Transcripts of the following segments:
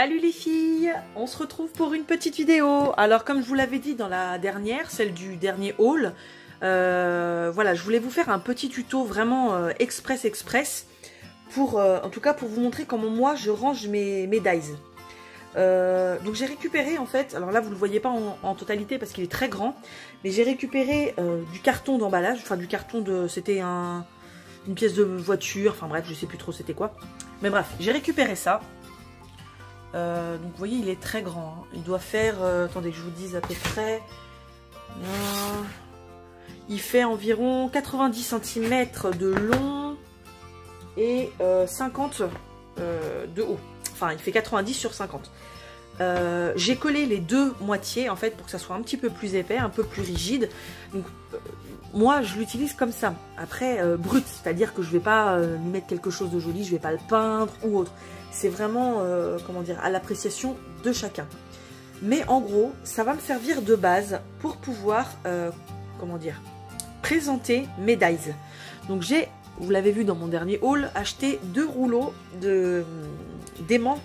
Salut les filles, on se retrouve pour une petite vidéo. Alors comme je vous l'avais dit dans la dernière, celle du dernier haul, voilà, je voulais vous faire un petit tuto vraiment express pour, en tout cas pour vous montrer comment moi je range mes dies. Donc j'ai récupéré en fait, alors là vous ne le voyez pas en totalité parce qu'il est très grand, mais j'ai récupéré du carton d'emballage, enfin du carton de, c'était une pièce de voiture, enfin bref je sais plus trop c'était quoi, mais bref j'ai récupéré ça. Donc vous voyez il est très grand, hein. Il doit faire, attendez que je vous dise à peu près, il fait environ 90 cm de long et 50 de haut, enfin il fait 90 sur 50. J'ai collé les deux moitiés en fait pour que ça soit un petit peu plus épais, un peu plus rigide. Donc moi je l'utilise comme ça, après brut, c'est-à-dire que je vais pas lui mettre quelque chose de joli, je vais pas le peindre ou autre. C'est vraiment comment dire, à l'appréciation de chacun. Mais en gros ça va me servir de base pour pouvoir comment dire, présenter mes dies. Donc j'ai, vous l'avez vu dans mon dernier haul, acheté 2 rouleaux d'aimants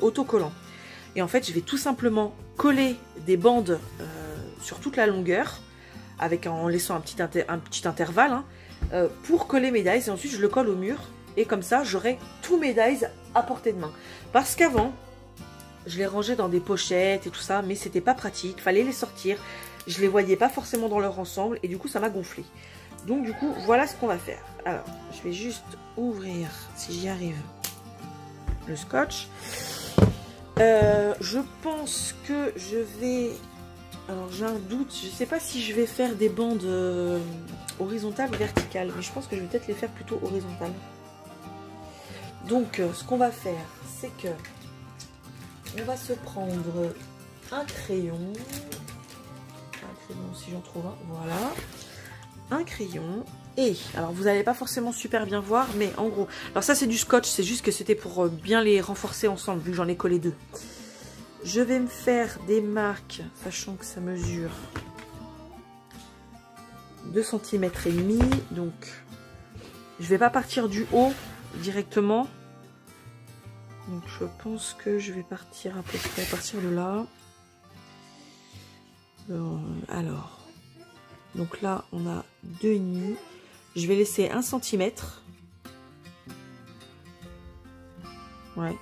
autocollants. Et en fait, je vais tout simplement coller des bandes sur toute la longueur, en laissant un petit intervalle, hein, pour coller mes dies. Et ensuite, je le colle au mur. Et comme ça, j'aurai tous mes dies à portée de main. Parce qu'avant, je les rangeais dans des pochettes et tout ça, mais c'était pas pratique. Fallait les sortir. Je les voyais pas forcément dans leur ensemble. Et du coup, ça m'a gonflé. Donc du coup, voilà ce qu'on va faire. Alors, je vais juste ouvrir, si j'y arrive, le scotch. Je pense que je vais... Alors j'ai un doute, je sais pas si je vais faire des bandes horizontales ou verticales, mais je pense que je vais peut-être les faire plutôt horizontales. Donc ce qu'on va faire, c'est que on va se prendre un crayon si j'en trouve un, voilà, un crayon. Et, alors vous n'allez pas forcément super bien voir, mais en gros, alors ça c'est du scotch, c'est juste que c'était pour bien les renforcer ensemble, vu que j'en ai collé 2. Je vais me faire des marques, sachant que ça mesure 2 cm et demi, donc je vais pas partir du haut directement. Donc je pense que je vais partir à peu près à partir de là. Alors, donc là on a 2,5. Je vais laisser 1 cm. Ouais.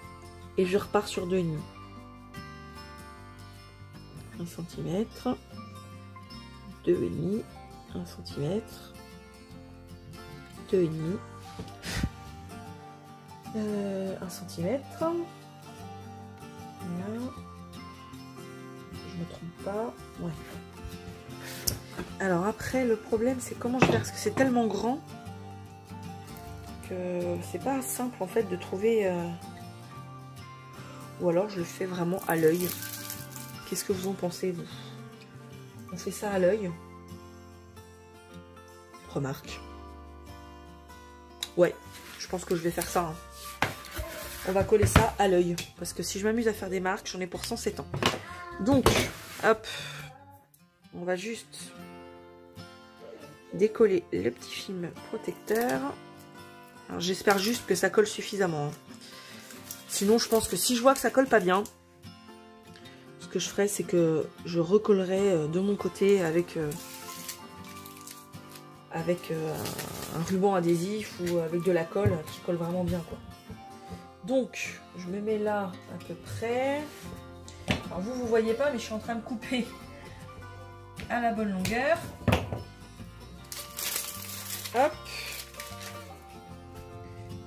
Et je repars sur 2,5. 1 cm. 2,5. 1 cm. 2,5. 1 cm. Là. Je me trompe pas. Ouais. Alors après le problème c'est comment je vais faire, parce que c'est tellement grand que c'est pas simple en fait de trouver ou alors je le fais vraiment à l'œil. Qu'est-ce que vous en pensez vous? On fait ça à l'œil? Remarque. Ouais, je pense que je vais faire ça, hein. On va coller ça à l'œil parce que si je m'amuse à faire des marques j'en ai pour 107 ans. Donc hop, on va juste décoller le petit film protecteur. Alors j'espère juste que ça colle suffisamment, hein. Sinon je pense que si je vois que ça colle pas bien, ce que je ferai c'est que je recollerai de mon côté avec un ruban adhésif ou avec de la colle qui colle vraiment bien quoi. Donc je me mets là à peu près. Alors vous voyez pas mais je suis en train de couper à la bonne longueur. Hop.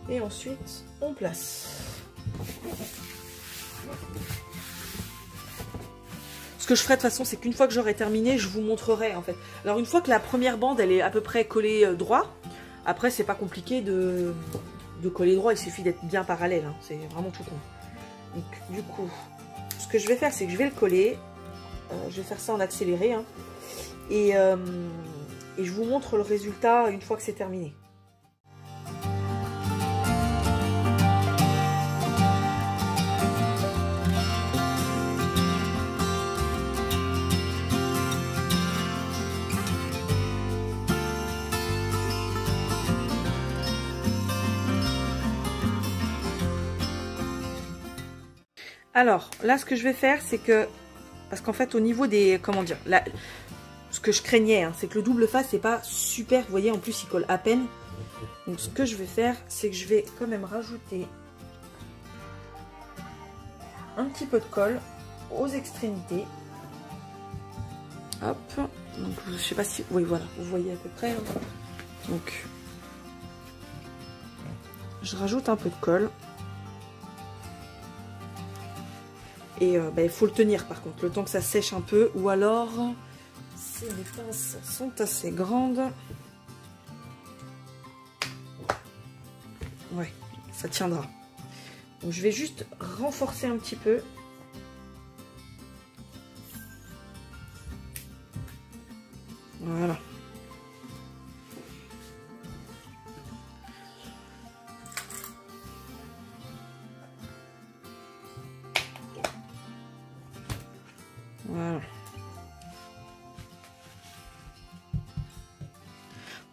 Et ensuite, on place. Ce que je ferai de toute façon, c'est qu'une fois que j'aurai terminé, je vous montrerai en fait. Alors une fois que la première bande, elle est à peu près collée droit, après c'est pas compliqué de coller droit, il suffit d'être bien parallèle, hein. C'est vraiment tout con. Donc du coup, ce que je vais faire, c'est que je vais le coller. Je vais faire ça en accéléré, hein. Et je vous montre le résultat une fois que c'est terminé. Alors, là, ce que je vais faire, c'est que... Parce qu'en fait, au niveau des... Comment dire là, ce que je craignais, hein, c'est que le double face, c'est pas super. Vous voyez, en plus, il colle à peine. Donc, ce que je vais faire, c'est que je vais quand même rajouter un petit peu de colle aux extrémités. Hop. Donc, je sais pas si... Oui, voilà. Vous voyez à peu près. Hein. Donc, je rajoute un peu de colle. Et il faut le tenir par contre, le temps que ça sèche un peu. Ou alors, si les pinces sont assez grandes, ouais, ça tiendra. Donc je vais juste renforcer un petit peu. Voilà. Voilà.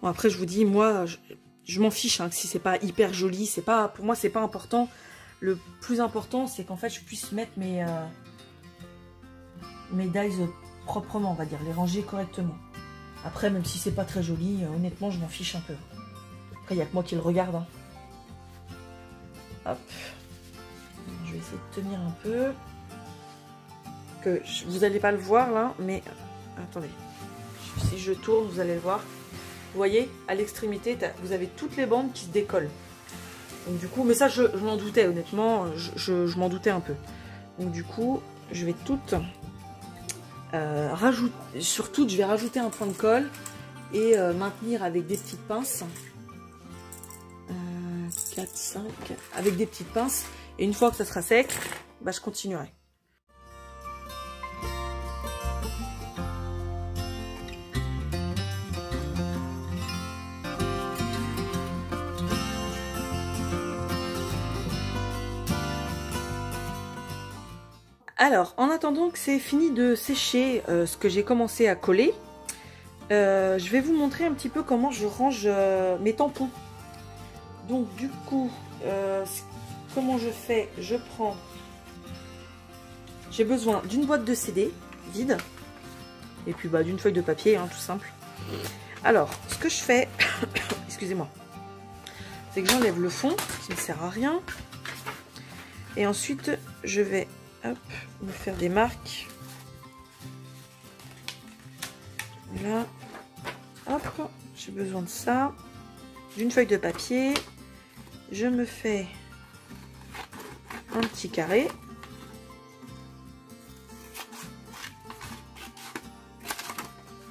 Bon, après je vous dis, moi je m'en fiche hein, si c'est pas hyper joli, c'est pas, pour moi c'est pas important. Le plus important c'est qu'en fait je puisse mettre mes dies proprement, on va dire, les ranger correctement. Après même si c'est pas très joli, honnêtement je m'en fiche un peu. Après il n'y a que moi qui le regarde. Hein. Hop. Je vais essayer de tenir un peu. Que vous n'allez pas le voir là, mais attendez. Si je tourne, vous allez le voir. Vous voyez, à l'extrémité, vous avez toutes les bandes qui se décollent. Donc du coup, mais ça, je m'en doutais, honnêtement, je m'en doutais un peu. Donc du coup, je vais toutes rajouter, sur toutes, je vais rajouter un point de colle et maintenir avec des petites pinces. 4, 5, avec des petites pinces. Et une fois que ça sera sec, bah, je continuerai. Alors, en attendant que c'est fini de sécher ce que j'ai commencé à coller, je vais vous montrer un petit peu comment je range mes tampons. Donc du coup, comment je fais? Je prends... J'ai besoin d'une boîte de CD vide, et puis bah, d'une feuille de papier, hein, tout simple. Alors, ce que je fais, excusez-moi, c'est que j'enlève le fond, qui ne sert à rien. Et ensuite, je vais... Hop, me faire des marques. Là. Hop, j'ai besoin de ça. D'une feuille de papier. Je me fais un petit carré.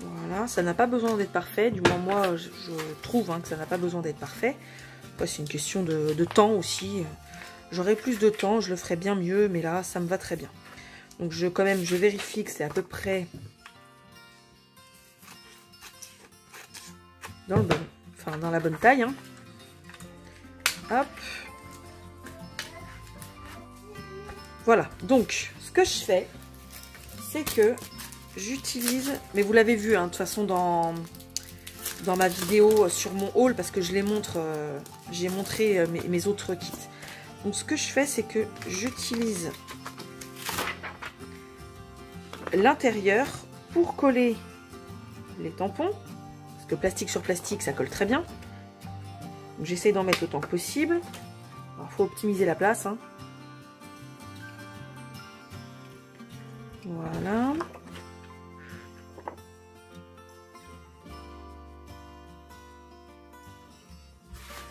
Voilà, ça n'a pas besoin d'être parfait. Du moins, moi, je trouve hein, que ça n'a pas besoin d'être parfait. C'est une question de temps aussi. J'aurai plus de temps, je le ferai bien mieux, mais là, ça me va très bien. Donc, je vérifie que c'est à peu près dans la bonne taille. Hein. Hop. Voilà. Donc, ce que je fais, c'est que j'utilise, mais vous l'avez vu, hein, de toute façon, dans ma vidéo sur mon haul, parce que je les montre, j'ai montré mes autres kits. Donc ce que je fais, c'est que j'utilise l'intérieur pour coller les tampons. Parce que plastique sur plastique, ça colle très bien. J'essaie d'en mettre autant que possible. Alors, il faut optimiser la place. Hein. Voilà.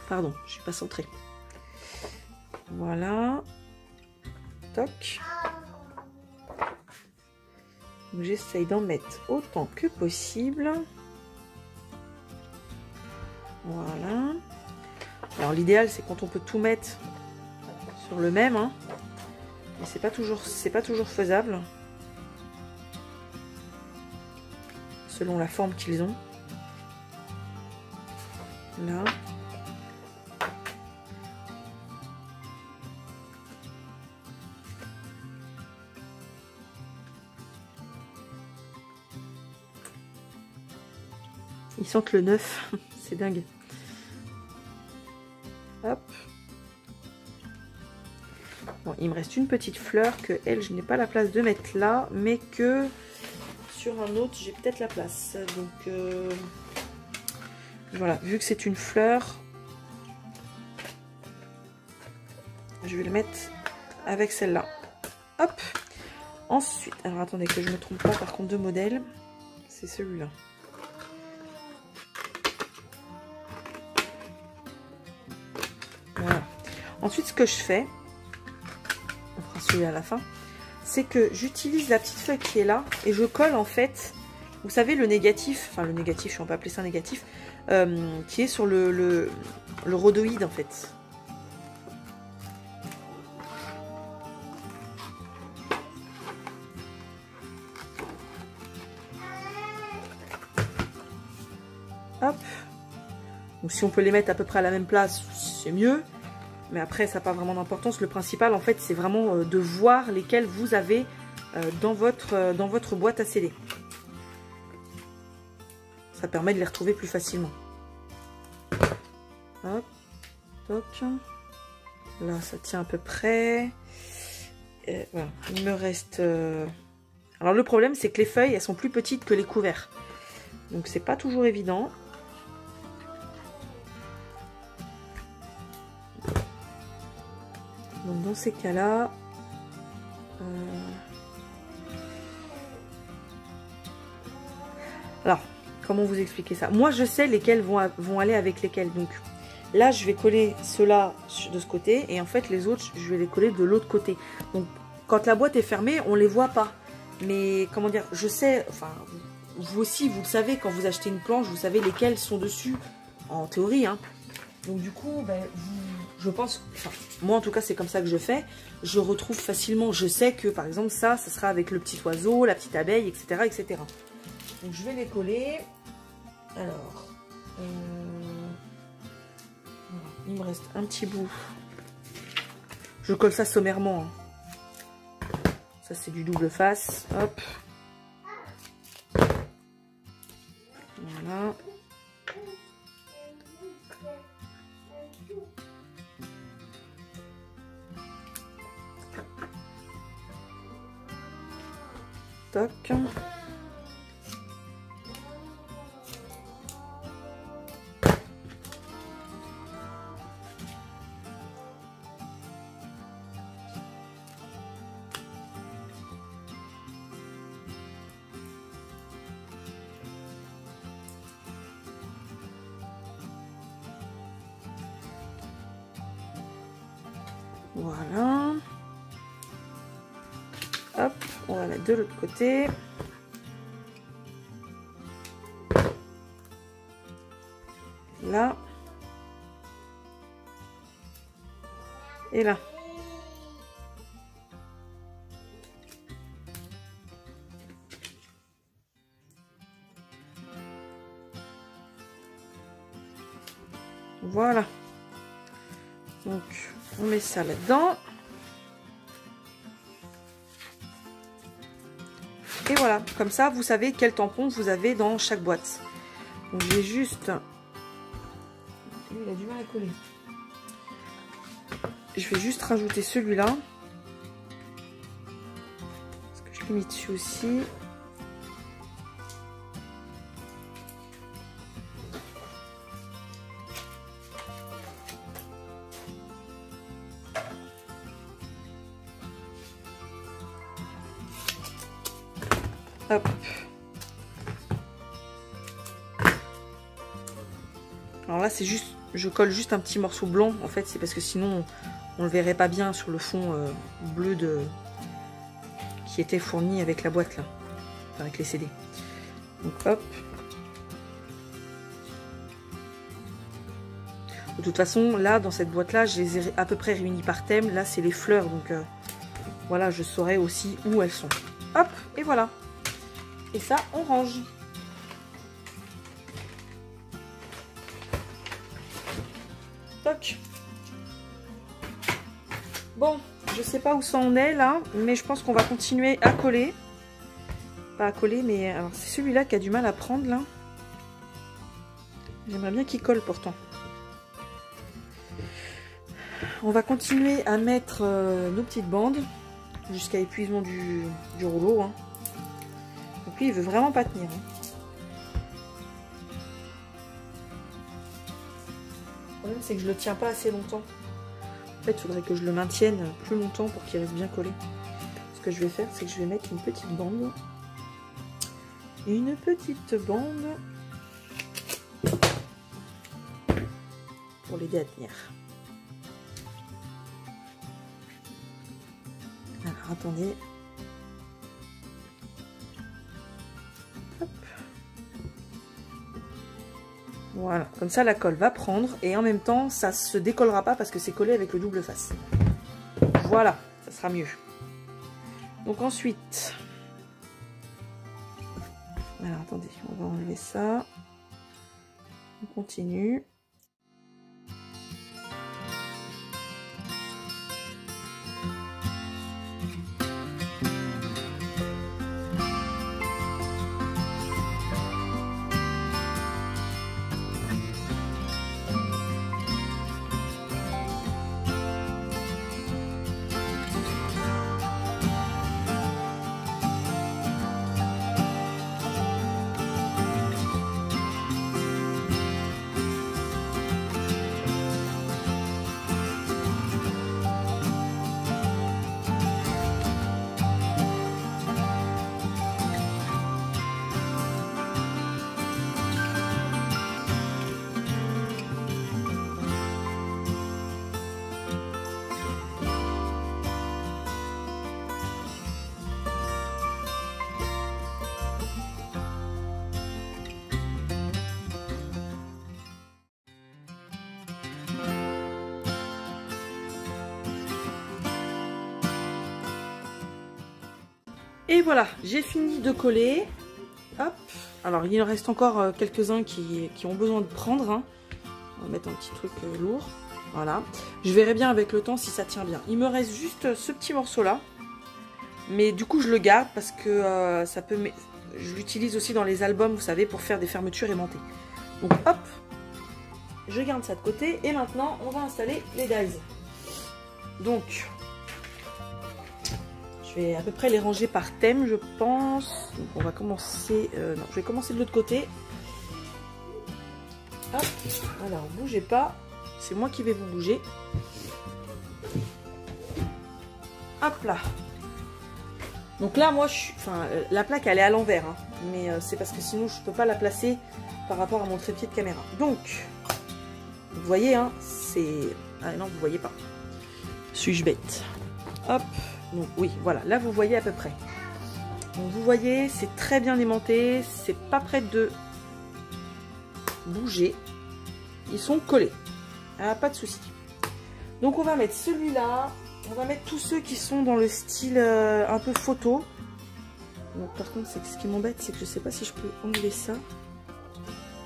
Pardon, je suis pas centrée. Voilà. Toc. J'essaye d'en mettre autant que possible. Voilà. Alors l'idéal c'est quand on peut tout mettre sur le même, hein. Mais c'est pas toujours faisable. Selon la forme qu'ils ont. Là. Ils sentent le neuf, c'est dingue. Hop. Bon, il me reste une petite fleur que elle, je n'ai pas la place de mettre là, mais que sur un autre, j'ai peut-être la place. Donc voilà, vu que c'est une fleur, je vais le mettre avec celle-là. Hop. Ensuite, alors attendez que je ne me trompe pas par contre de modèle, c'est celui-là. Voilà. Ensuite, ce que je fais, on fera celui-là à la fin, c'est que j'utilise la petite feuille qui est là et je colle en fait, vous savez le négatif, enfin le négatif, on peut appeler ça négatif, qui est sur le rhodoïde en fait. Hop. Donc si on peut les mettre à peu près à la même place, c'est mieux. Mais après, ça n'a pas vraiment d'importance. Le principal, en fait, c'est vraiment de voir lesquels vous avez dans votre boîte à sceller. Ça permet de les retrouver plus facilement. Hop, toc. Là, ça tient à peu près. Et voilà, il me reste... Alors, le problème, c'est que les feuilles, elles sont plus petites que les couverts. Donc, c'est pas toujours évident. Donc dans ces cas-là, alors comment vous expliquer ça? Moi je sais lesquels vont aller avec lesquels. Donc là je vais coller ceux-là de ce côté et en fait les autres je vais les coller de l'autre côté. Donc quand la boîte est fermée on les voit pas. Mais comment dire, je sais, enfin vous aussi vous le savez, quand vous achetez une planche vous savez lesquels sont dessus en théorie, hein. Donc du coup, ben, je pense, enfin, moi en tout cas c'est comme ça que je fais, je retrouve facilement, je sais que par exemple ça sera avec le petit oiseau, la petite abeille, etc. etc. Donc je vais les coller. Alors, il me reste un petit bout. Je colle ça sommairement. Hein. Ça c'est du double face, hop. Voilà. Toc. Voilà. Hop, on va mettre de l'autre côté. Là. Et là. Voilà. Donc, on met ça là-dedans. Et voilà, comme ça, vous savez quel tampon vous avez dans chaque boîte. Donc, je vais juste... Il a du mal à coller. Je vais juste rajouter celui-là. Parce que je l'ai mis dessus aussi. Hop. Alors là, c'est juste, je colle juste un petit morceau blanc. En fait, c'est parce que sinon, on le verrait pas bien sur le fond bleu qui était fourni avec la boîte là, avec les CD. Donc hop. De toute façon, là, dans cette boîte-là, je les ai à peu près réunis par thème. Là, c'est les fleurs, donc voilà, je saurai aussi où elles sont. Hop, et voilà. Et ça, on range. Toc. Bon, je sais pas où ça en est là, mais je pense qu'on va continuer à coller. Pas à coller, mais alors c'est celui-là qui a du mal à prendre là. J'aimerais bien qu'il colle pourtant. on va continuer à mettre nos petites bandes jusqu'à épuisement du rouleau. Hein. Donc lui, il veut vraiment pas tenir. Hein. Le problème, c'est que je le tiens pas assez longtemps. En fait, il faudrait que je le maintienne plus longtemps pour qu'il reste bien collé. Ce que je vais faire, c'est que je vais mettre une petite bande. Une petite bande pour l'aider à tenir. Alors, attendez. Hop. Voilà, comme ça la colle va prendre et en même temps ça se décollera pas parce que c'est collé avec le double face. Voilà, ça sera mieux. Donc ensuite, alors attendez, on va enlever ça. On continue. Et voilà, j'ai fini de coller. Hop. Alors, il en reste encore quelques-uns qui ont besoin de prendre. Hein. On va mettre un petit truc lourd. Voilà. Je verrai bien avec le temps si ça tient bien. Il me reste juste ce petit morceau-là. Mais du coup, je le garde parce que ça peut... Je l'utilise aussi dans les albums, vous savez, pour faire des fermetures aimantées. Donc, hop. Je garde ça de côté. Et maintenant, on va installer les dies. Donc... je vais à peu près les ranger par thème, je pense. Donc on va commencer... non, je vais commencer de l'autre côté. Hop. Alors, bougez pas. C'est moi qui vais vous bouger. Hop là. Donc là, moi, la plaque, elle est à l'envers. Hein, mais c'est parce que sinon, je ne peux pas la placer par rapport à mon trépied de caméra. Donc, vous voyez, hein, c'est... ah non, vous voyez pas. Suis-je bête? Hop. Donc oui, voilà, là vous voyez à peu près. Donc vous voyez, c'est très bien aimanté, c'est pas prêt de bouger. Ils sont collés, ah, pas de souci. Donc on va mettre celui-là, on va mettre tous ceux qui sont dans le style un peu photo. Donc par contre, ce qui m'embête, c'est que je sais pas si je peux enlever ça.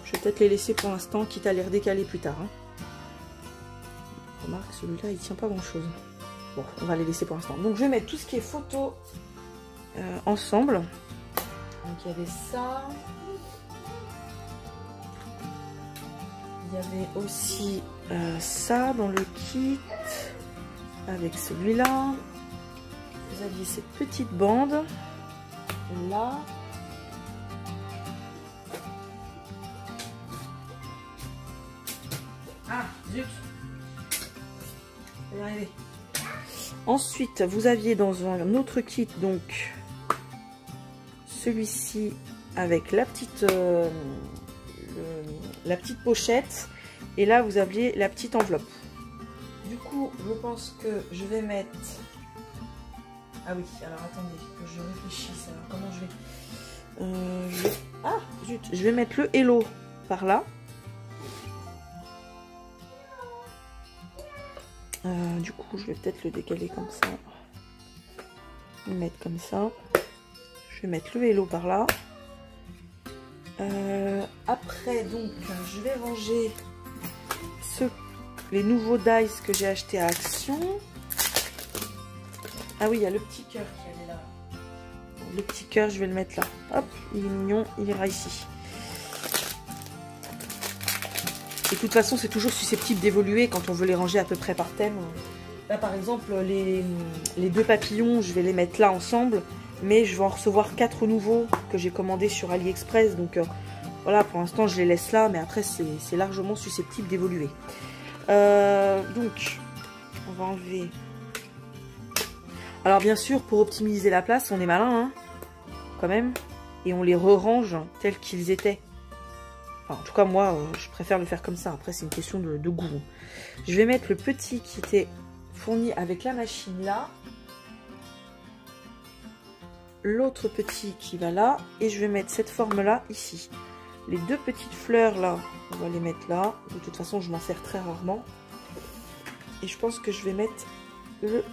Je vais peut-être les laisser pour l'instant, quitte à les redécaler plus tard. Hein. Remarque, celui-là, il tient pas grand-chose. Bon, on va les laisser pour l'instant. Donc, je vais mettre tout ce qui est photo ensemble. Donc, il y avait ça. Il y avait aussi ça dans le kit. Avec celui-là. Vous aviez cette petite bande. Là. Ah, zut. Je vais y arriver. Ensuite, vous aviez dans un autre kit, donc, celui-ci avec la petite pochette. Et là, vous aviez la petite enveloppe. Du coup, je pense que je vais mettre... ah oui, alors attendez, que je réfléchisse. Alors, comment je vais... ah, zut, je vais mettre le Hello par là. Du coup, je vais peut-être le décaler comme ça. Le mettre comme ça. Je vais mettre le Hello par là. Après, donc, je vais ranger les nouveaux dies que j'ai achetés à Action. Ah oui, il y a le petit cœur qui est là. Le petit cœur, je vais le mettre là. Hop, il est mignon, il ira ici. Et de toute façon, c'est toujours susceptible d'évoluer quand on veut les ranger à peu près par thème. Là, par exemple, les 2 papillons, je vais les mettre là ensemble. Mais je vais en recevoir 4 nouveaux que j'ai commandés sur AliExpress. Donc voilà, pour l'instant, je les laisse là. Mais après, c'est largement susceptible d'évoluer. Donc, on va enlever... Alors, bien sûr, pour optimiser la place, on est malin, hein, quand même. Et on les re-range tels qu'ils étaient. Enfin, en tout cas, moi, je préfère le faire comme ça. Après, c'est une question de goût. Je vais mettre le petit qui était fourni avec la machine là. L'autre petit qui va là. Et je vais mettre cette forme-là ici. Les 2 petites fleurs là, on va les mettre là. De toute façon, je m'en sers très rarement. Et je pense que je vais mettre le...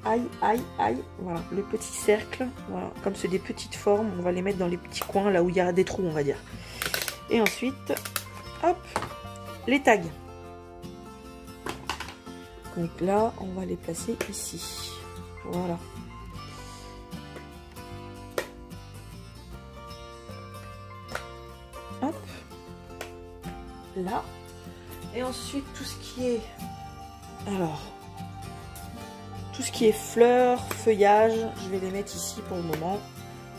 Aïe, aïe, aïe. Voilà, le petit cercle. Voilà, comme c'est des petites formes, on va les mettre dans les petits coins, là où il y a des trous, on va dire. Et ensuite, hop, les tags. Donc là, on va les placer ici. Voilà. Hop. Là. Et ensuite, tout ce qui est... Alors... Tout ce qui est fleurs, feuillage, je vais les mettre ici pour le moment.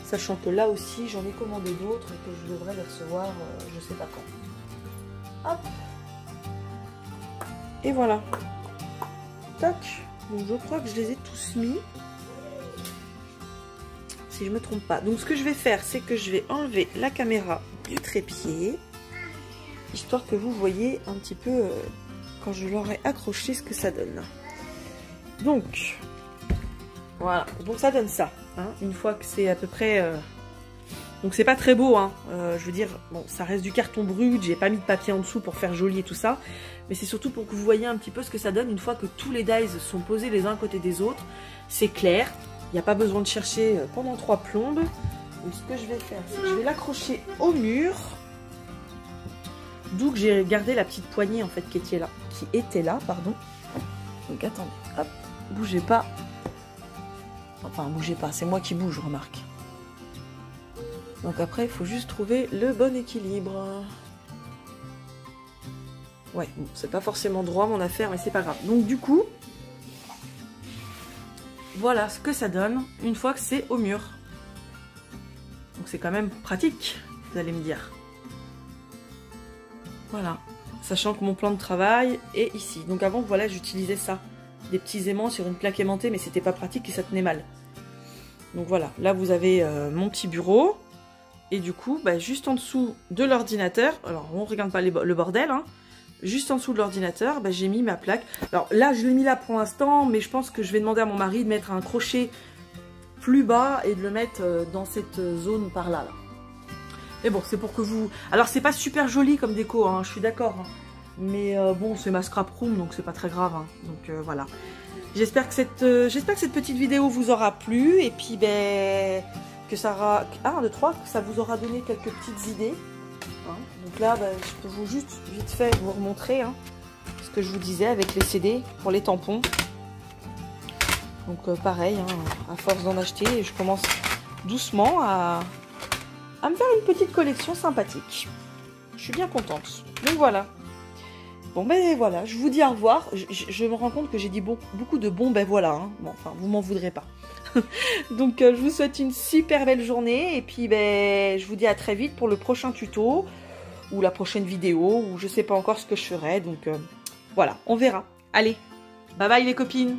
Sachant que là aussi, j'en ai commandé d'autres et que je devrais les recevoir, je sais pas quand. Hop. Et voilà. Tac. Donc je crois que je les ai tous mis. Si je me trompe pas. Donc ce que je vais faire, c'est que je vais enlever la caméra du trépied. Histoire que vous voyez un petit peu, quand je l'aurai accroché, ce que ça donne. Donc, voilà, donc ça donne ça, hein, une fois que c'est à peu près... Donc c'est pas très beau, hein, je veux dire, bon, ça reste du carton brut, j'ai pas mis de papier en dessous pour faire joli et tout ça, mais c'est surtout pour que vous voyez un petit peu ce que ça donne une fois que tous les dies sont posés les uns à côté des autres. C'est clair, il n'y a pas besoin de chercher pendant 3 plombes. Donc ce que je vais faire, c'est que je vais l'accrocher au mur, d'où que j'ai gardé la petite poignée en fait qui était là, pardon. Donc attendez, hop. Bougez pas. Enfin, bougez pas, c'est moi qui bouge, remarque. Donc après, il faut juste trouver le bon équilibre. Ouais, bon, c'est pas forcément droit mon affaire, mais c'est pas grave. Donc du coup, voilà ce que ça donne une fois que c'est au mur. Donc c'est quand même pratique, vous allez me dire. Voilà. Sachant que mon plan de travail est ici. Donc avant, voilà, j'utilisais ça. Des petits aimants sur une plaque aimantée, mais c'était pas pratique et ça tenait mal. Donc voilà, là vous avez mon petit bureau. Et du coup, bah, juste en dessous de l'ordinateur, alors on ne regarde pas le bordel, hein, juste en dessous de l'ordinateur, bah, j'ai mis ma plaque. Alors là, je l'ai mis là pour l'instant, mais je pense que je vais demander à mon mari de mettre un crochet plus bas et de le mettre dans cette zone par là. Mais bon, c'est pour que vous... Alors c'est pas super joli comme déco, hein, je suis d'accord, hein. Mais bon, c'est ma scrap room, donc c'est pas très grave, hein. Donc voilà. J'espère que cette petite vidéo vous aura plu. Et puis, ben, que ça aura... 1, 2, 3, que ça vous aura donné quelques petites idées. Hein. Donc là, ben, je peux juste vite fait vous remontrer, hein, ce que je vous disais avec les CD pour les tampons. Donc pareil, hein, à force d'en acheter, je commence doucement à me faire une petite collection sympathique. Je suis bien contente. Donc voilà. Bon ben voilà, je vous dis au revoir. Je me rends compte que j'ai dit beaucoup de bon ben voilà. Hein. Bon, enfin, vous m'en voudrez pas. Donc je vous souhaite une super belle journée. Et puis ben je vous dis à très vite pour le prochain tuto. Ou la prochaine vidéo. Ou je sais pas encore ce que je ferai. Donc voilà, on verra. Allez, bye bye les copines.